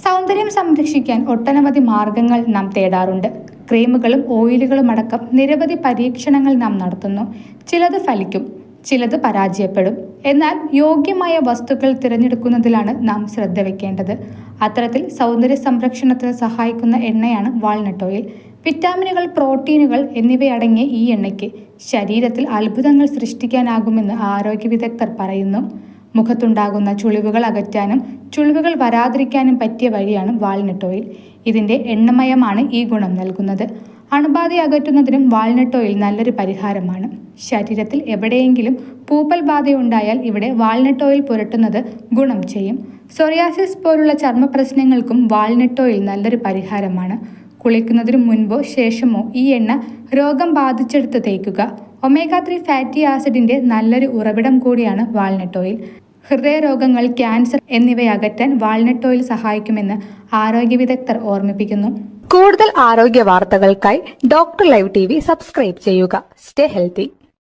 സൗന്ദര്യം സംരക്ഷിക്കാൻ ഒട്ടനവധി മാർഗങ്ങൾ നാം തേടാറുണ്ട്. ക്രീമുകളും ഓയിലുകളും അടക്കം നിരവധി പരീക്ഷണങ്ങൾ നാം നടത്തുന്നു. ചിലത് ഫലിക്കും, ചിലത് പരാജയപ്പെടും. എന്നാൽ യോഗ്യമായ വസ്തുക്കൾ തിരഞ്ഞെടുക്കുന്നതിലാണ് നാം ശ്രദ്ധ വെക്കേണ്ടത്. അത്തരത്തിൽ സൗന്ദര്യ സംരക്ഷണത്തിന് സഹായിക്കുന്ന എണ്ണയാണ് വാൾനട്ട് ഓയിൽ. വിറ്റാമിനുകൾ, പ്രോട്ടീനുകൾ എന്നിവയടങ്ങിയ ഈ എണ്ണയ്ക്ക് ശരീരത്തിൽ അത്ഭുതങ്ങൾ സൃഷ്ടിക്കാനാകുമെന്ന് ആരോഗ്യ വിദഗ്ധർ പറയുന്നു. മുഖത്തുണ്ടാകുന്ന ചുളിവുകൾ അകറ്റാനും ചുളിവുകൾ വരാതിരിക്കാനും പറ്റിയ വഴിയാണ് വാൾനട്ട് ഓയിൽ. ഇതിന്റെ എണ്ണമയമാണ് ഈ ഗുണം നൽകുന്നത്. അണുബാധ അകറ്റുന്നതിനും വാൾനട്ട് ഓയിൽ നല്ലൊരു പരിഹാരമാണ്. ശരീരത്തിൽ എവിടെയെങ്കിലും പൂപ്പൽ ബാധയുണ്ടായാൽ ഇവിടെ വാൾനട്ട് ഓയിൽ പുരട്ടുന്നത് ഗുണം ചെയ്യും. സോറിയാസിസ് പോലുള്ള ചർമ്മ പ്രശ്നങ്ങൾക്കും വാൾനട്ട് ഓയിൽ നല്ലൊരു പരിഹാരമാണ്. കുളിക്കുന്നതിനു മുൻപോ ശേഷമോ ഈ എണ്ണ രോഗം ബാധിച്ചെടുത്ത് തേക്കുക. ഒമേഗ-3 ഫാറ്റി ആസിഡിന്റെ നല്ലൊരു ഉറവിടം കൂടിയാണ് വാൾനട്ട് ഓയിൽ. ഹൃദയരോഗങ്ങൾ, ക്യാൻസർ എന്നിവയകറ്റാൻ വാൾനട്ട് ഓയിൽ സഹായിക്കുമെന്ന് ആരോഗ്യ വിദഗ്ധർ ഓർമ്മിപ്പിക്കുന്നു. കൂടുതൽ ആരോഗ്യ വാർത്തകൾക്കായി ഡോക്ടർ ലൈവ് TV സബ്സ്ക്രൈബ് ചെയ്യുക. Stay healthy.